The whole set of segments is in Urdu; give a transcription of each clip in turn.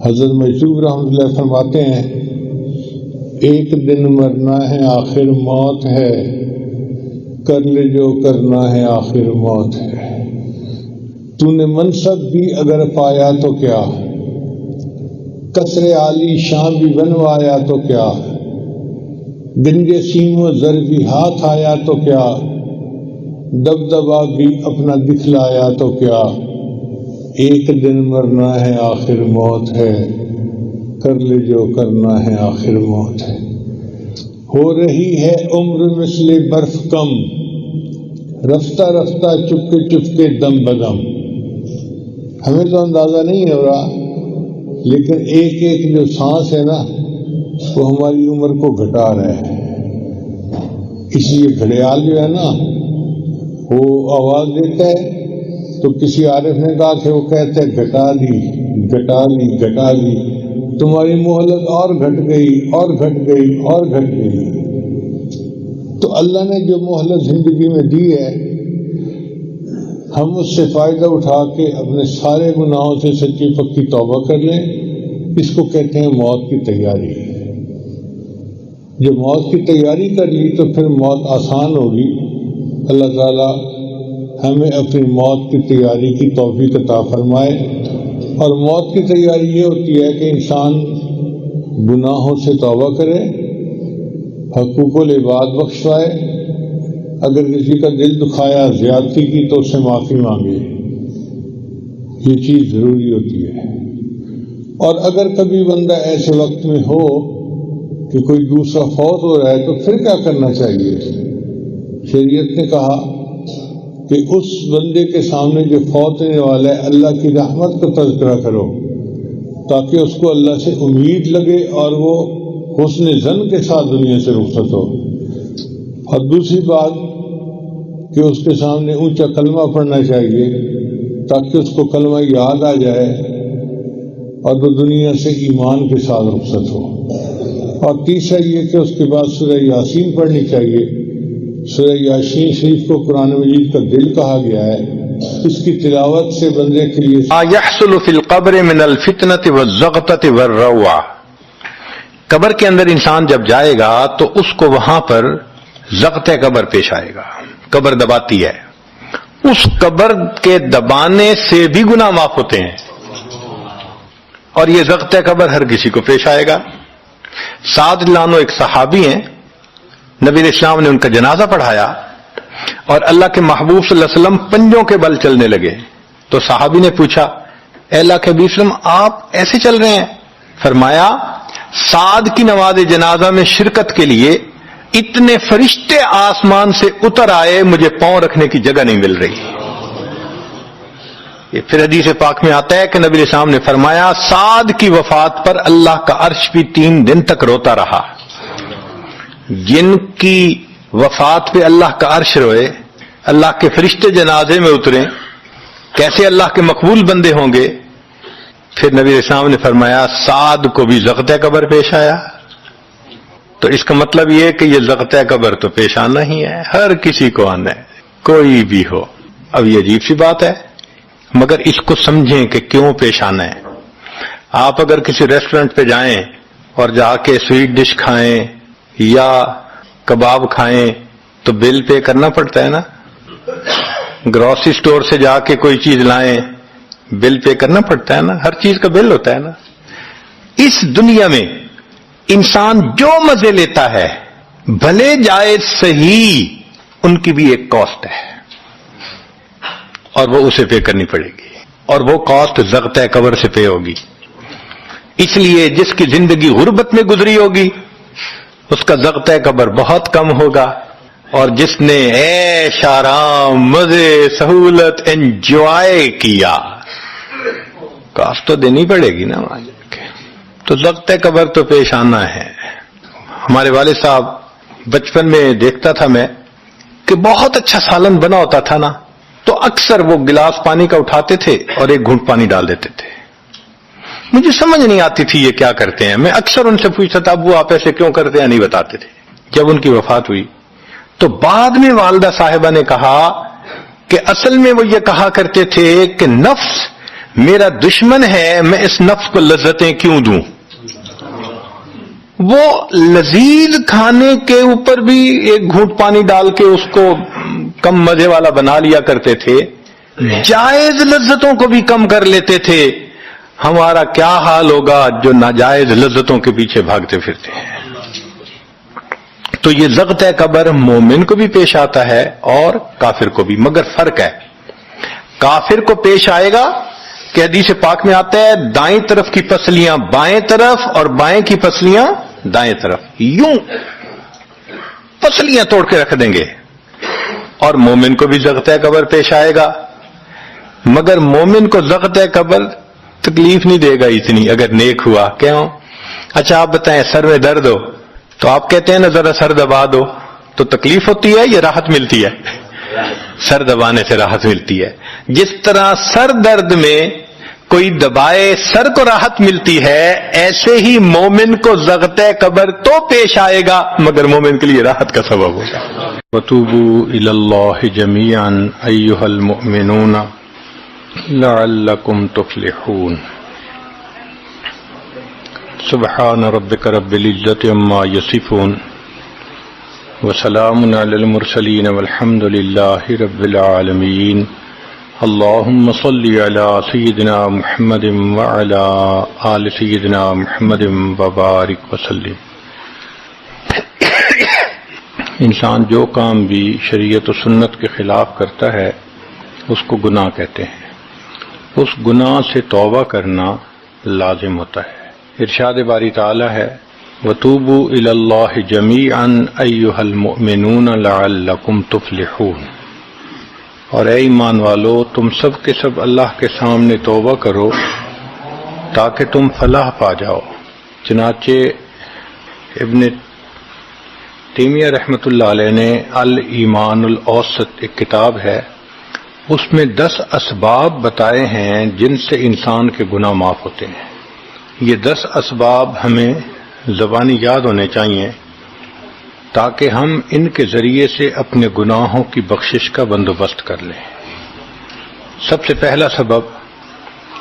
حضرت مجذوب رحمۃ اللہ فرماتے ہیں ایک دن مرنا ہے آخر موت ہے، کر لے جو کرنا ہے آخر موت ہے۔ تو نے منصب بھی اگر پایا تو کیا، قصر عالی شان بھی بنوایا تو کیا، گنجے سیم و زر بھی ہاتھ آیا تو کیا، دبدبا بھی اپنا دکھلایا تو کیا، ایک دن مرنا ہے آخر موت ہے، کر لے جو کرنا ہے آخر موت ہے۔ ہو رہی ہے عمر مثل برف کم، رفتہ رفتہ چپکے دم بدم۔ ہمیں تو اندازہ نہیں ہو رہا، لیکن ایک ایک جو سانس ہے نا وہ ہماری عمر کو گھٹا رہا ہے۔ اس لیے گھڑیال جو ہے نا وہ آواز دیتا ہے تو کسی عارف نے کہا کہ وہ کہتے ہیں گھٹا لی گھٹا لی گھٹا لی، تمہاری مہلت اور گھٹ گئی اور گھٹ گئی اور گھٹ گئی۔ تو اللہ نے جو مہلت زندگی میں دی ہے ہم اس سے فائدہ اٹھا کے اپنے سارے گناہوں سے سچی پکی توبہ کر لیں، اس کو کہتے ہیں موت کی تیاری۔ جب موت کی تیاری کر لی تو پھر موت آسان ہوگی۔ اللہ تعالی ہمیں اپنی موت کی تیاری کی توفیق عطا فرمائے۔ اور موت کی تیاری یہ ہوتی ہے کہ انسان گناہوں سے توبہ کرے، حقوق العباد بخشوائے، اگر کسی کا دل دکھایا زیادتی کی تو اس سے معافی مانگے، یہ چیز ضروری ہوتی ہے۔ اور اگر کبھی بندہ ایسے وقت میں ہو کہ کوئی دوسرا فوت ہو رہا ہے تو پھر کیا کرنا چاہیے؟ شریعت نے کہا کہ اس بندے کے سامنے جو فوت ہونے والا ہے اللہ کی رحمت کا تذکرہ کرو تاکہ اس کو اللہ سے امید لگے اور وہ حسن ظن کے ساتھ دنیا سے رخصت ہو۔ اور دوسری بات کہ اس کے سامنے اونچا کلمہ پڑھنا چاہیے تاکہ اس کو کلمہ یاد آ جائے اور وہ دنیا سے ایمان کے ساتھ رخصت ہو۔ اور تیسرا یہ کہ اس کے بعد سورہ یاسین پڑھنی چاہیے۔ سورہ یاسین شریف کو قرآن مجید کا دل کہا گیا ہے، اس کی تلاوت سے بندے کے لیے یحصل فی القبر من الفتنۃ والزغطۃ والروع، قبر کے اندر انسان جب جائے گا تو اس کو وہاں پر زغط قبر پیش آئے گا۔ قبر دباتی ہے، اس قبر کے دبانے سے بھی گناہ معاف ہوتے ہیں، اور یہ زغط قبر ہر کسی کو پیش آئے گا۔ سعد لانو ایک صحابی ہیں، نبی علیہ السلام نے ان کا جنازہ پڑھایا اور اللہ کے محبوب صلی اللہ علیہ وسلم پنجوں کے بل چلنے لگے تو صحابی نے پوچھا اے اللہ کے حبیب صلی اللہ علیہ وسلم آپ ایسے چل رہے ہیں؟ فرمایا سعد کی نماز جنازہ میں شرکت کے لیے اتنے فرشتے آسمان سے اتر آئے، مجھے پاؤں رکھنے کی جگہ نہیں مل رہی۔ یہ پھر حدیث پاک میں آتا ہے کہ نبی علیہ السلام نے فرمایا سعد کی وفات پر اللہ کا عرش بھی 3 دن تک روتا رہا۔ جن کی وفات پہ اللہ کا عرش روئے، اللہ کے فرشتے جنازے میں اتریں، کیسے اللہ کے مقبول بندے ہوں گے؟ پھر نبی علیہ السلام نے فرمایا سعد کو بھی زغط قبر پیش آیا۔ تو اس کا مطلب یہ ہے کہ یہ زغط قبر تو پیش آنا ہی ہے، ہر کسی کو آنا ہے، کوئی بھی ہو۔ اب یہ عجیب سی بات ہے، مگر اس کو سمجھیں کہ کیوں پیش آنا ہے۔ آپ اگر کسی ریسٹورنٹ پہ جائیں اور جا کے سویٹ ڈش کھائیں یا کباب کھائیں تو بل پے کرنا پڑتا ہے نا، گروسری سٹور سے جا کے کوئی چیز لائیں بل پے کرنا پڑتا ہے نا، ہر چیز کا بل ہوتا ہے نا۔ اس دنیا میں انسان جو مزے لیتا ہے بھلے جائز صحیح، ان کی بھی ایک کاسٹ ہے اور وہ اسے پے کرنی پڑے گی، اور وہ کاسٹ زغط قبر سے پے ہوگی۔ اس لیے جس کی زندگی غربت میں گزری ہوگی اس کا زغط قبر بہت کم ہوگا، اور جس نے عیش آرام مزے سہولت انجوائے کیا کاسٹ تو دینی پڑے گی نا وہاں جا کے۔ تو زغط قبر تو پیش آنا ہے۔ ہمارے والد صاحب بچپن میں دیکھتا تھا میں کہ بہت اچھا سالن بنا ہوتا تھا نا، تو اکثر وہ گلاس پانی کا اٹھاتے تھے اور ایک گھونٹ پانی ڈال دیتے تھے۔ مجھے سمجھ نہیں آتی تھی یہ کیا کرتے ہیں، میں اکثر ان سے پوچھتا تھا ابو آپ ایسے کیوں کرتے ہیں، نہیں بتاتے تھے۔ جب ان کی وفات ہوئی تو بعد میں والدہ صاحبہ نے کہا کہ اصل میں وہ یہ کہا کرتے تھے کہ نفس میرا دشمن ہے، میں اس نفس کو لذتیں کیوں دوں؟ وہ لذیذ کھانے کے اوپر بھی ایک گھونٹ پانی ڈال کے اس کو کم مزے والا بنا لیا کرتے تھے، جائز لذتوں کو بھی کم کر لیتے تھے۔ ہمارا کیا حال ہوگا جو ناجائز لذتوں کے پیچھے بھاگتے پھرتے ہیں؟ تو یہ ضغط قبر مومن کو بھی پیش آتا ہے اور کافر کو بھی، مگر فرق ہے، کافر کو پیش آئے گا کہ حدیث پاک میں آتا ہے دائیں طرف کی پسلیاں بائیں طرف اور بائیں کی پسلیاں دائیں طرف، یوں پسلیاں توڑ کے رکھ دیں گے۔ اور مومن کو بھی ضغط قبر پیش آئے گا، مگر مومن کو ضغط قبر تکلیف نہیں دے گا اتنی اگر نیک ہوا۔ کیوں؟ اچھا آپ بتائیں، سر میں درد ہو تو آپ کہتے ہیں نا ذرا سر دبا دو، تو تکلیف ہوتی ہے یا راحت ملتی ہے؟ سر دبانے سے راحت ملتی ہے۔ جس طرح سر درد میں کوئی دبائے سر کو راحت ملتی ہے، ایسے ہی مومن کو ضغط قبر تو پیش آئے گا مگر مومن کے لیے راحت کا سبب ہوگا۔ وَتُوبُوا إِلَى اللَّهِ جَمِيعًا أَيُّهَا الْمُؤْمِنُونَ لَعَلَّكُمْ تُفْلِحُونَ۔ سبحان ربك رب العزة عما يصفون وسلام على المرسلين والحمد لله رب العالمين۔ اللهم صل على سيدنا محمد وعلى آل سيدنا محمد وبارك وسلم۔ انسان جو کام بھی شریعت و سنت کے خلاف کرتا ہے اس کو گناہ کہتے ہیں، اس گناہ سے توبہ کرنا لازم ہوتا ہے۔ ارشاد باری تعالی ہے وَتُوبُوا إِلَى اللَّهِ جَمِيعًا أَيُّهَا الْمُؤْمِنُونَ لَعَلَّكُمْ تُفْلِحُونَ۔ اور اے ایمان والو، تم سب کے سب اللہ کے سامنے توبہ کرو تاکہ تم فلاح پا جاؤ۔ چنانچہ ابن تیمیہ رحمۃ اللہ علیہ نے الایمان الاوسط ایک کتاب ہے، اس میں 10 اسباب بتائے ہیں جن سے انسان کے گناہ معاف ہوتے ہیں۔ یہ 10 اسباب ہمیں زبانی یاد ہونے چاہیے تاکہ ہم ان کے ذریعے سے اپنے گناہوں کی بخشش کا بندوبست کر لیں۔ سب سے پہلا سبب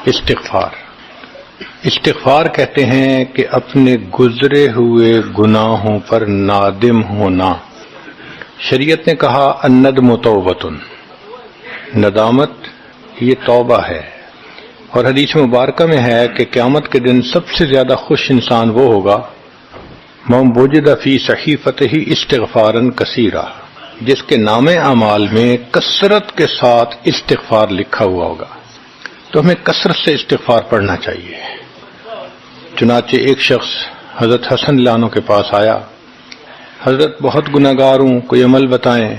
استغفار۔ استغفار کہتے ہیں کہ اپنے گزرے ہوئے گناہوں پر نادم ہونا۔ شریعت نے کہا الندم توبۃ، ندامت یہ توبہ ہے۔ اور حدیث مبارکہ میں ہے کہ قیامت کے دن سب سے زیادہ خوش انسان وہ ہوگا من وجد فی صحیفتہ استغفارا کثیرا، جس کے نام اعمال میں کثرت کے ساتھ استغفار لکھا ہوا ہوگا۔ تو ہمیں کثرت سے استغفار پڑھنا چاہیے۔ چنانچہ ایک شخص حضرت حسن اللہ عنہ کے پاس آیا، حضرت بہت گناہ گار ہوں، کوئی عمل بتائیں۔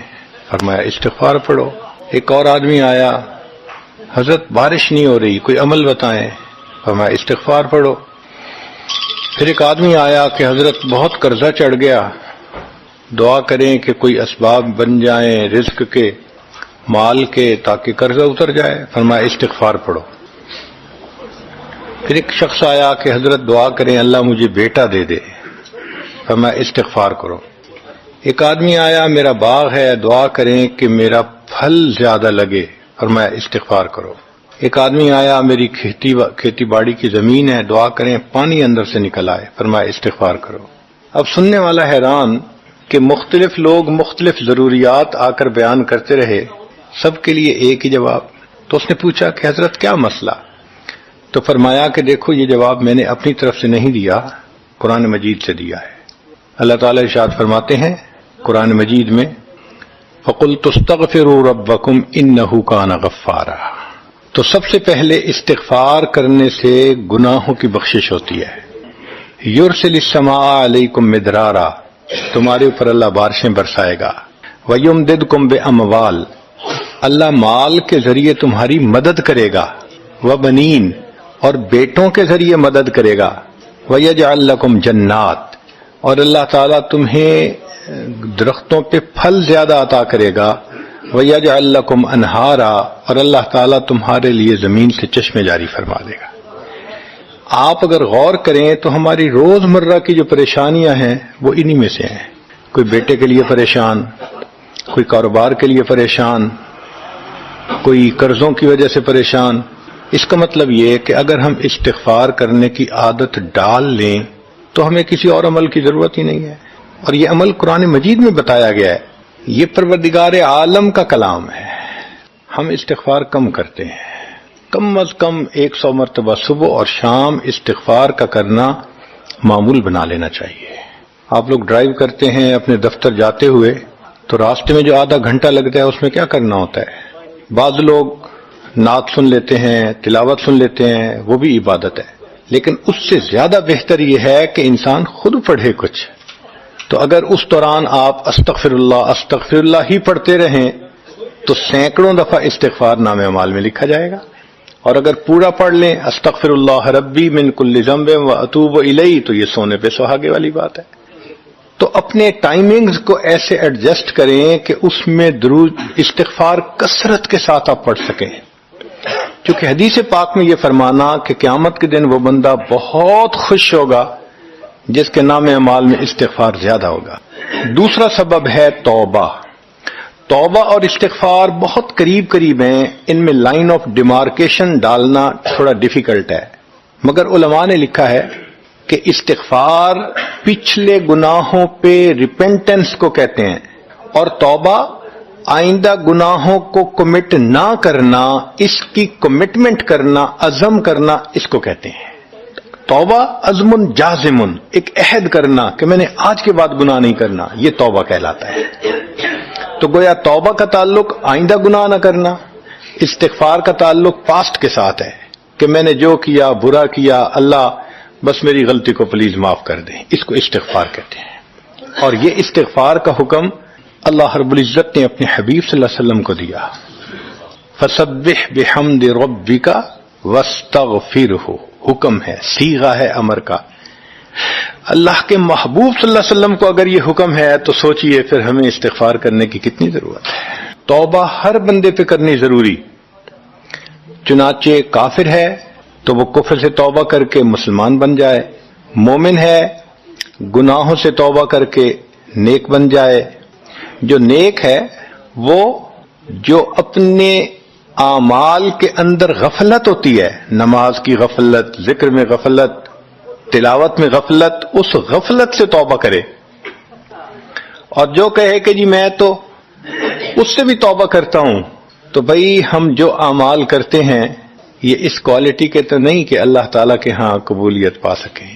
فرمایا استغفار پڑھو۔ ایک اور آدمی آیا، حضرت بارش نہیں ہو رہی، کوئی عمل بتائیں۔ فرمایا استغفار پڑھو۔ پھر ایک آدمی آیا کہ حضرت بہت قرضہ چڑھ گیا، دعا کریں کہ کوئی اسباب بن جائیں رزق کے، مال کے، تاکہ قرضہ اتر جائے۔ فرمایا استغفار پڑھو۔ پھر ایک شخص آیا کہ حضرت دعا کریں اللہ مجھے بیٹا دے دے۔ فرمایا استغفار کرو۔ ایک آدمی آیا میرا باغ ہے، دعا کریں کہ میرا پھل زیادہ لگے۔ فرمایا استغفار کرو۔ ایک آدمی آیا میری کھیتی باڑی کی زمین ہے، دعا کریں پانی اندر سے نکل آئے۔ فرمایا استغفار کرو۔ اب سننے والا حیران کہ مختلف لوگ مختلف ضروریات آ کر بیان کرتے رہے، سب کے لیے ایک ہی جواب۔ تو اس نے پوچھا کہ حضرت کیا مسئلہ؟ تو فرمایا کہ دیکھو یہ جواب میں نے اپنی طرف سے نہیں دیا، قرآن مجید سے دیا ہے۔ اللہ تعالیٰ ارشاد فرماتے ہیں قرآن مجید میں فَقُلْتُ اسْتَغْفِرُوا رَبَّكُمْ إِنَّهُ كَانَ غَفَّارًا۔ تو سب سے پہلے استغفار کرنے سے گناہوں کی بخشش ہوتی ہے۔ یرسل السماء علیکم مدرارا، تمہارے اوپر اللہ بارشیں برسائے گا۔ ویمددکم باموال، اللہ مال کے ذریعے تمہاری مدد کرے گا۔ وبنین، اور بیٹوں کے ذریعے مدد کرے گا۔ ویجعل لکم جنات، اور اللہ تعالیٰ تمہیں درختوں پہ پھل زیادہ عطا کرے گا۔ وَيَجْعَلْ لَكُمْ أَنْهَارًا، اور اللہ تعالیٰ تمہارے لیے زمین سے چشمے جاری فرما دے گا۔ آپ اگر غور کریں تو ہماری روز مرہ کی جو پریشانیاں ہیں وہ انہی میں سے ہیں۔ کوئی بیٹے کے لیے پریشان، کوئی کاروبار کے لیے پریشان، کوئی قرضوں کی وجہ سے پریشان، اس کا مطلب یہ ہے کہ اگر ہم استغفار کرنے کی عادت ڈال لیں تو ہمیں کسی اور عمل کی ضرورت ہی نہیں ہے. اور یہ عمل قرآن مجید میں بتایا گیا ہے، یہ پروردگار عالم کا کلام ہے. ہم استغفار کم کرتے ہیں، کم از کم 100 مرتبہ صبح اور شام استغفار کا کرنا معمول بنا لینا چاہیے. آپ لوگ ڈرائیو کرتے ہیں اپنے دفتر جاتے ہوئے تو راستے میں جو آدھا گھنٹہ لگتا ہے اس میں کیا کرنا ہوتا ہے؟ بعض لوگ نعت سن لیتے ہیں، تلاوت سن لیتے ہیں، وہ بھی عبادت ہے، لیکن اس سے زیادہ بہتر یہ ہے کہ انسان خود پڑھے کچھ. تو اگر اس دوران آپ استغفر اللہ ہی پڑھتے رہیں تو سینکڑوں دفعہ استغفار نام اعمال میں لکھا جائے گا. اور اگر پورا پڑھ لیں استغفر اللہ ربی من کل ذنب و اتوب الیہ تو یہ سونے پہ سہاگے والی بات ہے. تو اپنے ٹائمنگز کو ایسے ایڈجسٹ کریں کہ اس میں درود استغفار کثرت کے ساتھ آپ پڑھ سکیں، کیونکہ حدیث پاک میں یہ فرمانا کہ قیامت کے دن وہ بندہ بہت خوش ہوگا جس کے نام اعمال میں استغفار زیادہ ہوگا. دوسرا سبب ہے توبہ. توبہ اور استغفار بہت قریب قریب ہیں، ان میں لائن آف ڈیمارکیشن ڈالنا تھوڑا ڈیفیکلٹ ہے، مگر علماء نے لکھا ہے کہ استغفار پچھلے گناہوں پہ ریپینٹنس کو کہتے ہیں، اور توبہ آئندہ گناہوں کو کمٹ نہ کرنا، اس کی کمٹمنٹ کرنا، عزم کرنا، اس کو کہتے ہیں. توبہ عزم جازم، ایک عہد کرنا کہ میں نے آج کے بعد گناہ نہیں کرنا، یہ توبہ کہلاتا ہے. تو گویا توبہ کا تعلق آئندہ گناہ نہ کرنا، استغفار کا تعلق پاسٹ کے ساتھ ہے کہ میں نے جو کیا برا کیا، اللہ بس میری غلطی کو پلیز معاف کر دیں، اس کو استغفار کہتے ہیں. اور یہ استغفار کا حکم اللہ رب العزت نے اپنے حبیب صلی اللہ علیہ وسلم کو دیا. فسبح بحمد ربک واستغفرہ، حکم ہے، صیغہ ہے امر کا. اللہ کے محبوب صلی اللہ علیہ وسلم کو اگر یہ حکم ہے تو سوچئے پھر ہمیں استغفار کرنے کی کتنی ضرورت ہے. توبہ ہر بندے پہ کرنی ضروری. چنانچہ کافر ہے تو وہ کفر سے توبہ کر کے مسلمان بن جائے، مومن ہے گناہوں سے توبہ کر کے نیک بن جائے. جو نیک ہے وہ جو اپنے اعمال کے اندر غفلت ہوتی ہے، نماز کی غفلت، ذکر میں غفلت، تلاوت میں غفلت، اس غفلت سے توبہ کرے. اور جو کہے کہ جی میں تو اس سے بھی توبہ کرتا ہوں، تو بھئی ہم جو اعمال کرتے ہیں یہ اس کوالٹی کے تو نہیں کہ اللہ تعالیٰ کے ہاں قبولیت پا سکیں.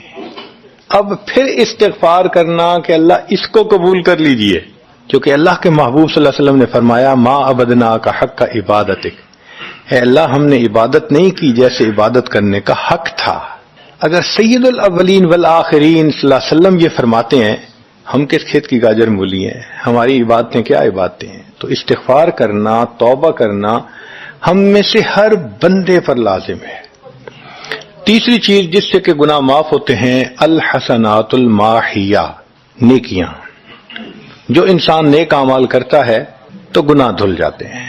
اب پھر استغفار کرنا کہ اللہ اس کو قبول کر لیجئے، کیونکہ اللہ کے محبوب صلی اللہ علیہ وسلم نے فرمایا ما عبدنا کا حق کا عبادتک، اے اللہ ہم نے عبادت نہیں کی جیسے عبادت کرنے کا حق تھا. اگر سید الاولین والآخرین صلی اللہ علیہ وسلم یہ فرماتے ہیں، ہم کس کھیت کی گاجر مولی ہیں، ہماری عبادتیں کیا عبادتیں ہیں. تو استغفار کرنا، توبہ کرنا ہم میں سے ہر بندے پر لازم ہے. تیسری چیز جس سے کہ گناہ معاف ہوتے ہیں، الحسنات الماحیہ، نیکیاں. جو انسان نیک اعمال کرتا ہے تو گناہ دھل جاتے ہیں.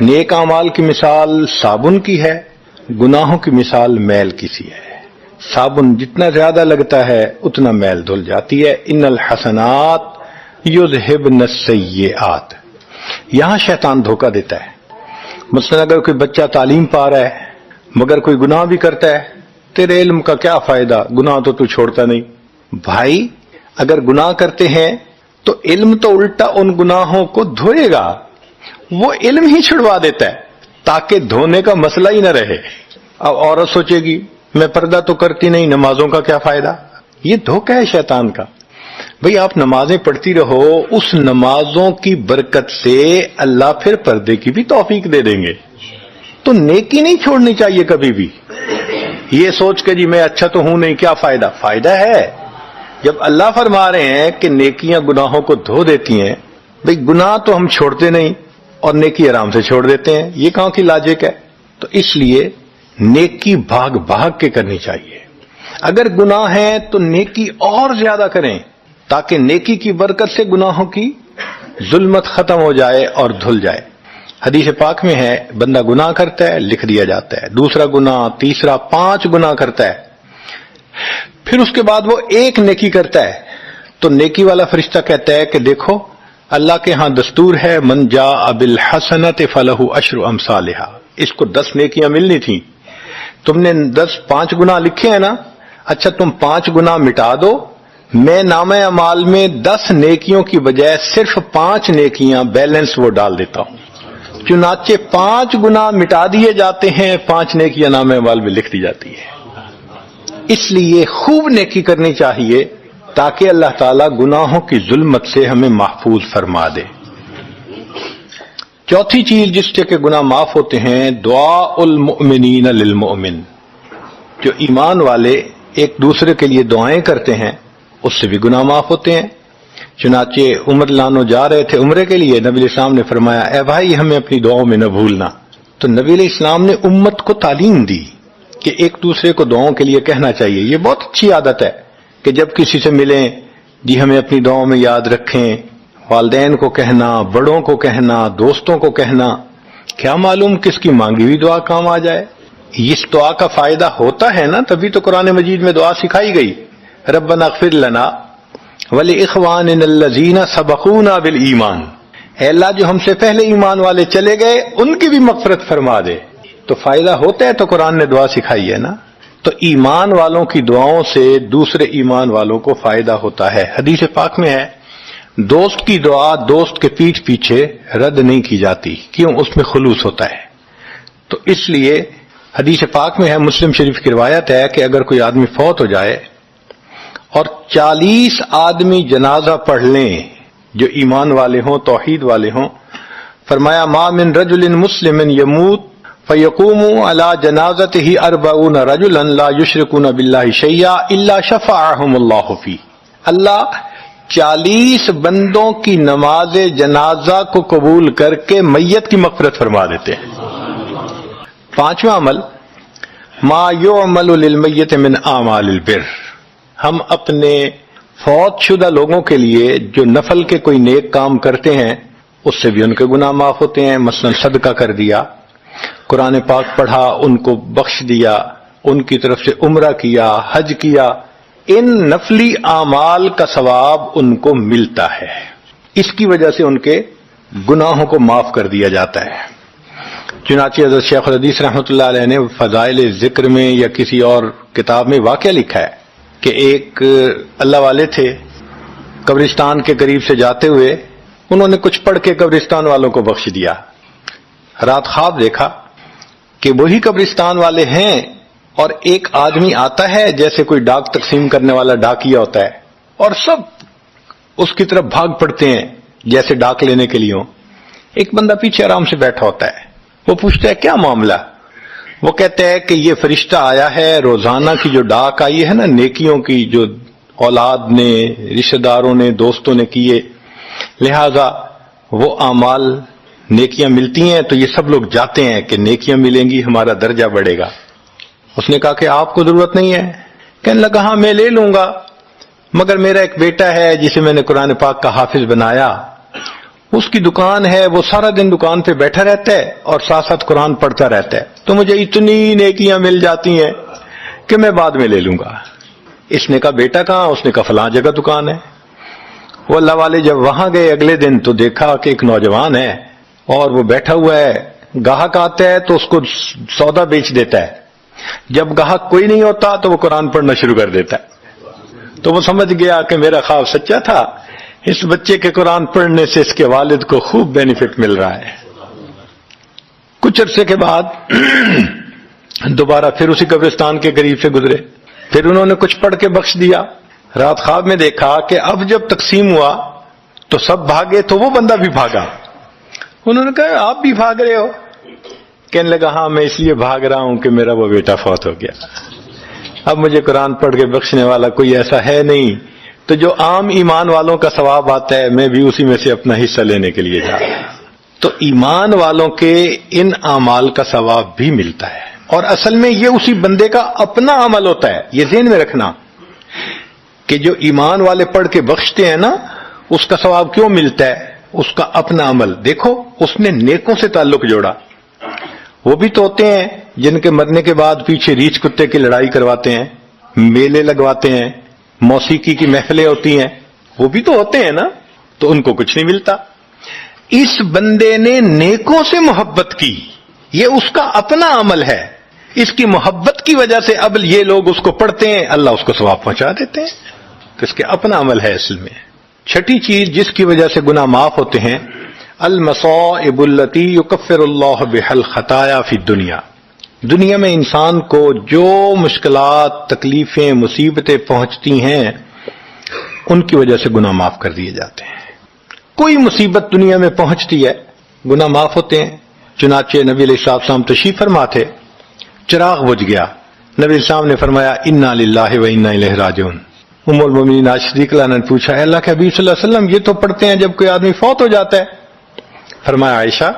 نیک اعمال کی مثال صابن کی ہے، گناہوں کی مثال میل کی سی ہے. صابن جتنا زیادہ لگتا ہے اتنا میل دھل جاتی ہے. ان الحسنات یذہبن السیئات. یہاں شیطان دھوکہ دیتا ہے. مثلا اگر کوئی بچہ تعلیم پا رہا ہے مگر کوئی گناہ بھی کرتا ہے، تیرے علم کا کیا فائدہ، گناہ تو چھوڑتا نہیں. بھائی اگر گناہ کرتے ہیں تو علم تو الٹا ان گناہوں کو دھوئے گا، وہ علم ہی چھڑوا دیتا ہے تاکہ دھونے کا مسئلہ ہی نہ رہے. اب عورت سوچے گی میں پردہ تو کرتی نہیں، نمازوں کا کیا فائدہ. یہ دھوکہ ہے شیطان کا. بھئی آپ نمازیں پڑھتی رہو، اس نمازوں کی برکت سے اللہ پھر پردے کی بھی توفیق دے دیں گے. تو نیکی نہیں چھوڑنی چاہیے کبھی بھی. یہ سوچ کے جی میں اچھا تو ہوں نہیں، کیا فائدہ. فائدہ ہے. جب اللہ فرما رہے ہیں کہ نیکیاں گناہوں کو دھو دیتی ہیں، بھئی گناہ تو ہم چھوڑتے نہیں اور نیکی آرام سے چھوڑ دیتے ہیں، یہ کہاں کی لاجک ہے. تو اس لیے نیکی بھاگ بھاگ کے کرنی چاہیے. اگر گناہ ہیں تو نیکی اور زیادہ کریں تاکہ نیکی کی برکت سے گناہوں کی ظلمت ختم ہو جائے اور دھل جائے. حدیث پاک میں ہے بندہ گناہ کرتا ہے لکھ دیا جاتا ہے، دوسرا گناہ، تیسرا، 5 گناہ کرتا ہے، پھر اس کے بعد وہ ایک نیکی کرتا ہے تو نیکی والا فرشتہ کہتا ہے کہ دیکھو اللہ کے ہاں دستور ہے من جاء بالحسنۃ فلہ عشر امثالھا. اس کو 10 نیکیاں ملنی تھیں، تم نے 5 گناہ لکھے ہیں نا، اچھا تم 5 گناہ مٹا دو، میں نامہ اعمال میں 10 نیکیوں کی بجائے صرف 5 نیکیاں بیلنس وہ ڈال دیتا ہوں۔ چنانچہ 5 گناہ مٹا دیے جاتے ہیں، 5 نیکیاں نامہ اعمال میں لکھ دی جاتی ہے۔ اس لیے خوب نیکی کرنی چاہیے تاکہ اللہ تعالیٰ گناہوں کی ظلمت سے ہمیں محفوظ فرما دے۔ چوتھی چیز جس سے کہ گناہ معاف ہوتے ہیں، دعاء المؤمنین للمؤمن، جو ایمان والے ایک دوسرے کے لیے دعائیں کرتے ہیں اس سے بھی گناہ معاف ہوتے ہیں۔ چنانچہ عمر لانو جا رہے تھے عمرے کے لیے، نبی علیہ السلام نے فرمایا اے بھائی ہمیں اپنی دعاؤں میں نہ بھولنا، تو نبی علیہ السلام نے امت کو تعلیم دی کہ ایک دوسرے کو دعاؤں کے لیے کہنا چاہیے۔ یہ بہت اچھی عادت ہے کہ جب کسی سے ملیں جی ہمیں اپنی دعاؤں میں یاد رکھیں، والدین کو کہنا، بڑوں کو کہنا، دوستوں کو کہنا، کیا معلوم کس کی مانگی ہوئی دعا کام آ جائے۔ اس دعا کا فائدہ ہوتا ہے نا، تبھی تو قرآن مجید میں دعا سکھائی گئی، ربنا اغفر لنا ولاخواننا الذین سبقونا بالایمان، اے اللہ جو ہم سے پہلے ایمان والے چلے گئے ان کی بھی مغفرت فرما دے۔ تو فائدہ ہوتا ہے تو قرآن نے دعا سکھائی ہے نا۔ تو ایمان والوں کی دعاؤں سے دوسرے ایمان والوں کو فائدہ ہوتا ہے۔ حدیث پاک میں ہے دوست کی دعا دوست کے پیٹھ پیچھے رد نہیں کی جاتی، کیوں؟ اس میں خلوص ہوتا ہے۔ تو اس لیے حدیث پاک میں ہے، مسلم شریف کی روایت ہے کہ اگر کوئی آدمی فوت ہو جائے اور 40 آدمی جنازہ پڑھ لیں جو ایمان والے ہوں، توحید والے ہوں، فرمایا ما من رجل مسلم یموت فیقوم علی جنازتہ 40 رجلا لا یشرکون باللہ شیئا الا شفعهم اللہ فی، اللہ 40 بندوں کی نماز جنازہ کو قبول کر کے میت کی مغفرت فرما دیتے ہیں۔ 5واں عمل ما یعمل للمیت من اعمال البر، ہم اپنے فوت شدہ لوگوں کے لیے جو نفل کے کوئی نیک کام کرتے ہیں اس سے بھی ان کے گناہ معاف ہوتے ہیں۔ مثلا صدقہ کر دیا، قرآن پاک پڑھا، ان کو بخش دیا، ان کی طرف سے عمرہ کیا، حج کیا، ان نفلی اعمال کا ثواب ان کو ملتا ہے، اس کی وجہ سے ان کے گناہوں کو معاف کر دیا جاتا ہے۔ چنانچہ حضرت شیخ الحدیث رحمۃ اللہ علیہ نے فضائل ذکر میں یا کسی اور کتاب میں واقعہ لکھا ہے کہ ایک اللہ والے تھے، قبرستان کے قریب سے جاتے ہوئے انہوں نے کچھ پڑھ کے قبرستان والوں کو بخش دیا۔ رات خواب دیکھا کہ وہی قبرستان والے ہیں اور ایک آدمی آتا ہے جیسے کوئی ڈاک تقسیم کرنے والا ڈاکیا ہوتا ہے، اور سب اس کی طرف بھاگ پڑتے ہیں جیسے ڈاک لینے کے لیے ہوں۔ ایک بندہ پیچھے آرام سے بیٹھا ہوتا ہے، وہ پوچھتا ہے کیا معاملہ؟ وہ کہتا ہے کہ یہ فرشتہ آیا ہے، روزانہ کی جو ڈاک آئی ہے نا نیکیوں کی، جو اولاد نے، رشتہ داروں نے، دوستوں نے کیے، لہذا وہ اعمال نیکیاں ملتی ہیں تو یہ سب لوگ جاتے ہیں کہ نیکیاں ملیں گی، ہمارا درجہ بڑھے گا۔ اس نے کہا کہ آپ کو ضرورت نہیں ہے؟ کہنے لگا ہاں میں لے لوں گا، مگر میرا ایک بیٹا ہے جسے میں نے قرآن پاک کا حافظ بنایا، اس کی دکان ہے، وہ سارا دن دکان پہ بیٹھا رہتا ہے اور ساتھ ساتھ قرآن پڑھتا رہتا ہے، تو مجھے اتنی نیکیاں مل جاتی ہیں کہ میں بعد میں لے لوں گا۔ اس نے کہا بیٹا کہاں؟ اس نے کہا فلاں جگہ دکان ہے۔ وہ اللہ والے جب وہاں گئے اگلے دن تو دیکھا کہ ایک نوجوان ہے اور وہ بیٹھا ہوا ہے، گاہک آتا ہے تو اس کو سودا بیچ دیتا ہے، جب گاہک کوئی نہیں ہوتا تو وہ قرآن پڑھنا شروع کر دیتا ہے۔ تو وہ سمجھ گیا کہ میرا خواب سچا تھا، اس بچے کے قرآن پڑھنے سے اس کے والد کو خوب بینیفٹ مل رہا ہے۔ کچھ عرصے کے بعد دوبارہ پھر اسی قبرستان کے قریب سے گزرے، پھر انہوں نے کچھ پڑھ کے بخش دیا۔ رات خواب میں دیکھا کہ اب جب تقسیم ہوا تو سب بھاگے تو وہ بندہ بھی بھاگا۔ انہوں نے کہا آپ بھی بھاگ رہے ہو؟ کہنے لگا ہاں میں اس لیے بھاگ رہا ہوں کہ میرا وہ بیٹا فوت ہو گیا، اب مجھے قرآن پڑھ کے بخشنے والا کوئی ایسا ہے نہیں، تو جو عام ایمان والوں کا ثواب آتا ہے میں بھی اسی میں سے اپنا حصہ لینے کے لیے جا رہا ہوں۔ تو ایمان والوں کے ان اعمال کا ثواب بھی ملتا ہے، اور اصل میں یہ اسی بندے کا اپنا عمل ہوتا ہے۔ یہ ذہن میں رکھنا کہ جو ایمان والے پڑھ کے بخشتے ہیں نا، اس کا ثواب کیوں ملتا ہے؟ اس کا اپنا عمل۔ دیکھو اس نے نیکوں سے تعلق جوڑا۔ وہ بھی تو ہوتے ہیں جن کے مرنے کے بعد پیچھے ریچھ کتے کی لڑائی کرواتے ہیں، میلے لگواتے ہیں، موسیقی کی محفلیں ہوتی ہیں، وہ بھی تو ہوتے ہیں نا، تو ان کو کچھ نہیں ملتا۔ اس بندے نے نیکوں سے محبت کی، یہ اس کا اپنا عمل ہے، اس کی محبت کی وجہ سے اب یہ لوگ اس کو پڑھتے ہیں، اللہ اس کو ثواب پہنچا دیتے ہیں، تو اس کے اپنا عمل ہے اصل میں۔ چھٹی چیز جس کی وجہ سے گناہ معاف ہوتے ہیں، المصائب التی یکفر اللہ بها الخطایا فی الدنیا، دنیا میں انسان کو جو مشکلات، تکلیفیں، مصیبتیں پہنچتی ہیں ان کی وجہ سے گناہ معاف کر دیے جاتے ہیں۔ کوئی مصیبت دنیا میں پہنچتی ہے، گناہ معاف ہوتے ہیں۔ چنانچہ نبی علیہ السلام تشریف فرما تھے، چراغ بجھ گیا، نبی علیہ السلام نے فرمایا انا للہ و انا الیہ راجعون۔ ام المومنین عائشہ صدیقہ نے پوچھا اے اللہ کے حبیب صلی اللہ علیہ وسلم یہ تو پڑھتے ہیں جب کوئی آدمی فوت ہو جاتا ہے۔ فرمایا عائشہ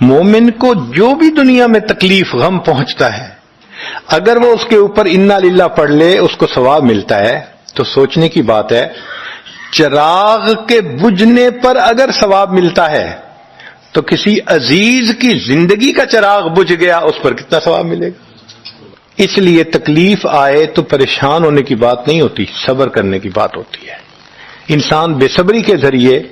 مومن کو جو بھی دنیا میں تکلیف غم پہنچتا ہے اگر وہ اس کے اوپر انا للہ پڑھ لے اس کو ثواب ملتا ہے۔ تو سوچنے کی بات ہے، چراغ کے بجھنے پر اگر ثواب ملتا ہے تو کسی عزیز کی زندگی کا چراغ بجھ گیا اس پر کتنا ثواب ملے گا؟ اس لیے تکلیف آئے تو پریشان ہونے کی بات نہیں ہوتی، صبر کرنے کی بات ہوتی ہے۔ انسان بے صبری کے ذریعے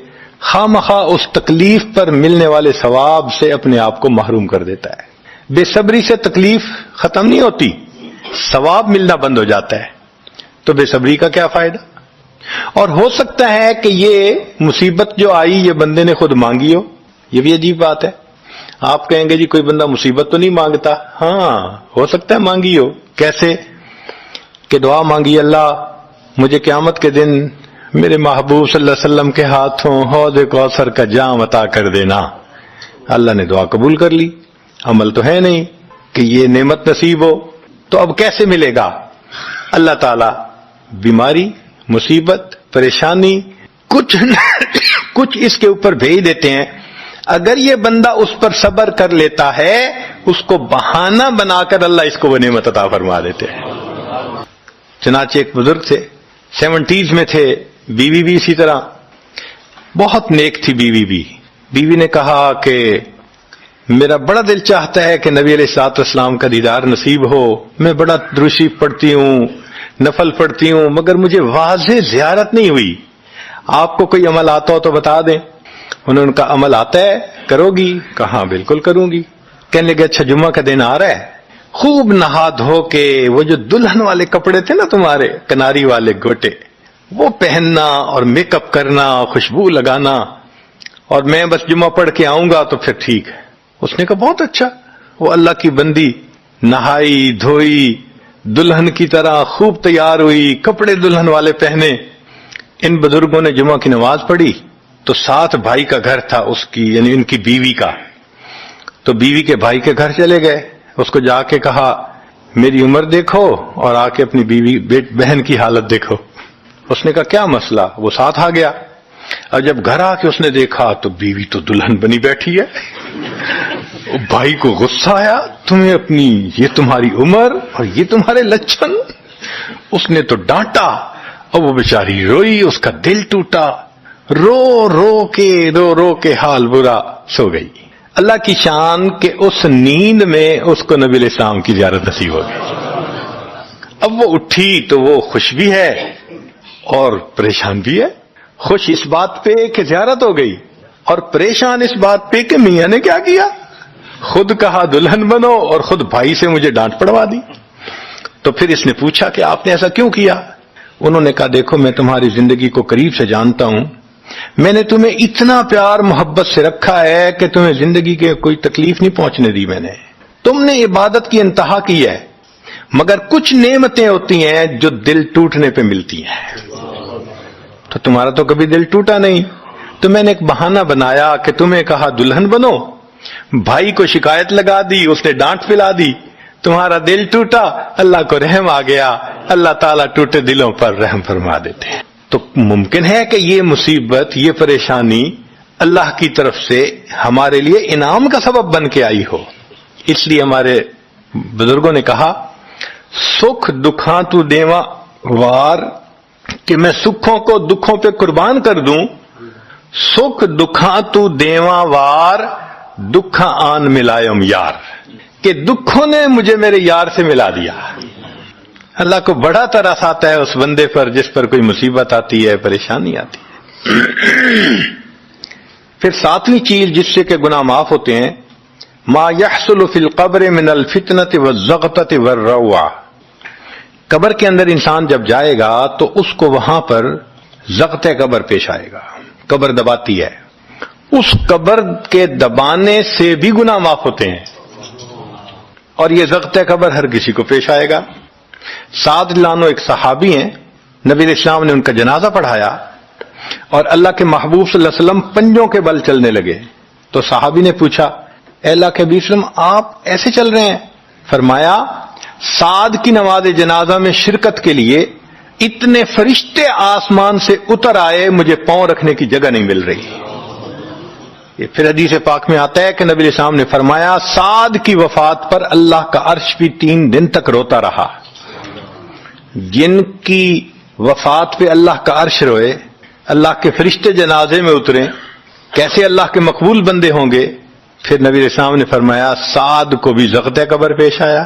خواہ مخواہ اس تکلیف پر ملنے والے ثواب سے اپنے آپ کو محروم کر دیتا ہے۔ بے صبری سے تکلیف ختم نہیں ہوتی، ثواب ملنا بند ہو جاتا ہے، تو بے صبری کا کیا فائدہ؟ اور ہو سکتا ہے کہ یہ مصیبت جو آئی یہ بندے نے خود مانگی ہو، یہ بھی عجیب بات ہے۔ آپ کہیں گے جی کوئی بندہ مصیبت تو نہیں مانگتا، ہاں ہو سکتا ہے مانگی ہو۔ کیسے کہ دعا مانگی اللہ مجھے قیامت کے دن میرے محبوب صلی اللہ علیہ وسلم کے ہاتھوں حوض کوثر کا جام عطا کر دینا، اللہ نے دعا قبول کر لی، عمل تو ہے نہیں کہ یہ نعمت نصیب ہو، تو اب کیسے ملے گا؟ اللہ تعالی بیماری، مصیبت، پریشانی کچھ اس کے اوپر بھیج دیتے ہیں۔ اگر یہ بندہ اس پر صبر کر لیتا ہے اس کو بہانہ بنا کر اللہ اس کو وہ نعمت عطا فرما دیتے ہیں۔ چنانچہ ایک بزرگ تھے، 70s میں تھے، بیوی بھی اسی طرح بہت نیک تھی بیوی نے کہا کہ میرا بڑا دل چاہتا ہے کہ نبی علیہ الصلوۃ والسلام کا دیدار نصیب ہو، میں بڑا درود شریف پڑھتی ہوں، نفل پڑھتی ہوں، مگر مجھے واضح زیارت نہیں ہوئی، آپ کو کوئی عمل آتا ہو تو بتا دیں۔ انہوں نے کہا عمل آتا ہے، کرو گی؟ کہا بالکل کروں گی۔ کہنے لگے اچھا جمعہ کا دن آ رہا ہے، خوب نہا دھو کے وہ جو دلہن والے کپڑے تھے نا تمہارے کناری والے گوٹے وہ پہننا اور میک اپ کرنا، خوشبو لگانا، اور میں بس جمعہ پڑھ کے آؤں گا تو پھر ٹھیک ہے۔ اس نے کہا بہت اچھا۔ وہ اللہ کی بندی نہائی دھوئی دلہن کی طرح خوب تیار ہوئی، کپڑے دلہن والے پہنے۔ ان بزرگوں نے جمعہ کی نماز پڑھی تو ساتھ بھائی کا گھر تھا اس کی، یعنی ان کی بیوی کا، تو بیوی کے بھائی کے گھر چلے گئے، اس کو جا کے کہا میری عمر دیکھو اور آ کے اپنی بیوی بہن کی حالت دیکھو۔ اس نے کہا کیا مسئلہ؟ وہ ساتھ آ گیا، اور جب گھر آ کے اس نے دیکھا تو بیوی تو دلہن بنی بیٹھی ہے۔ بھائی کو غصہ آیا، تمہیں اپنی یہ تمہاری عمر اور یہ تمہارے لچھن۔ اس نے تو ڈانٹا اور وہ بیچاری روئی، اس کا دل ٹوٹا، رو رو کے حال برا، سو گئی۔ اللہ کی شان کہ اس نیند میں اس کو نبی علیہ السلام کی زیارت نصیب ہو گئی۔ اب وہ اٹھی تو وہ خوش بھی ہے اور پریشان بھی ہے، خوش اس بات پہ کہ زیارت ہو گئی، اور پریشان اس بات پہ کہ میاں نے کیا کیا، خود کہا دلہن بنو اور خود بھائی سے مجھے ڈانٹ پڑوا دی۔ تو پھر اس نے پوچھا کہ آپ نے ایسا کیوں کیا؟ انہوں نے کہا دیکھو میں تمہاری زندگی کو قریب سے جانتا ہوں، میں نے تمہیں اتنا پیار محبت سے رکھا ہے کہ تمہیں زندگی کے کوئی تکلیف نہیں پہنچنے دی میں نے، تم نے عبادت کی انتہا کی ہے، مگر کچھ نعمتیں ہوتی ہیں جو دل ٹوٹنے پہ ملتی ہیں، تو تمہارا تو کبھی دل ٹوٹا نہیں، تو میں نے ایک بہانہ بنایا کہ تمہیں کہا دلہن بنو، بھائی کو شکایت لگا دی، اس نے ڈانٹ پلا دی، تمہارا دل ٹوٹا، اللہ کو رحم آ گیا، اللہ تعالیٰ ٹوٹے دلوں پر رحم فرما دیتے ہیں۔ تو ممکن ہے کہ یہ مصیبت، یہ پریشانی اللہ کی طرف سے ہمارے لیے انعام کا سبب بن کے آئی ہو۔ اس لیے ہمارے بزرگوں نے کہا سکھ دکھاں تو دیواں وار، کہ میں سکھوں کو دکھوں پہ قربان کر دوں، سکھ دکھاں تو دیواں وار، دکھاں آن ملائم یار، کہ دکھوں نے مجھے میرے یار سے ملا دیا۔ اللہ کو بڑا ترس آتا ہے اس بندے پر جس پر کوئی مصیبت آتی ہے، پریشانی آتی ہے۔ پھر ساتویں چیز جس سے کہ گناہ معاف ہوتے ہیں، ما يحصل في القبر من الفتنة والزغطة والروع. قبر کے اندر انسان جب جائے گا تو اس کو وہاں پر زغط قبر پیش آئے گا. قبر دباتی ہے. اس قبر کے دبانے سے بھی گناہ معاف ہوتے ہیں، اور یہ زغط قبر ہر کسی کو پیش آئے گا. سعد لانو ایک صحابی ہیں، نبی علیہ السلام نے ان کا جنازہ پڑھایا اور اللہ کے محبوب صلی اللہ علیہ وسلم پنجوں کے بل چلنے لگے. تو صحابی نے پوچھا، اے اللہ کے حبیب صلی اللہ علیہ وسلم آپ ایسے چل رہے ہیں؟ فرمایا سعد کی نماز جنازہ میں شرکت کے لیے اتنے فرشتے آسمان سے اتر آئے، مجھے پاؤں رکھنے کی جگہ نہیں مل رہی. یہ پھر حدیث پاک میں آتا ہے کہ نبی علیہ السلام نے فرمایا سعد کی وفات پر اللہ کا عرش بھی 3 دن تک روتا رہا. جن کی وفات پہ اللہ کا عرش روئے، اللہ کے فرشتے جنازے میں اتریں، کیسے اللہ کے مقبول بندے ہوں گے. پھر نبی علیہ السلام نے فرمایا سعد کو بھی زغط قبر پیش آیا.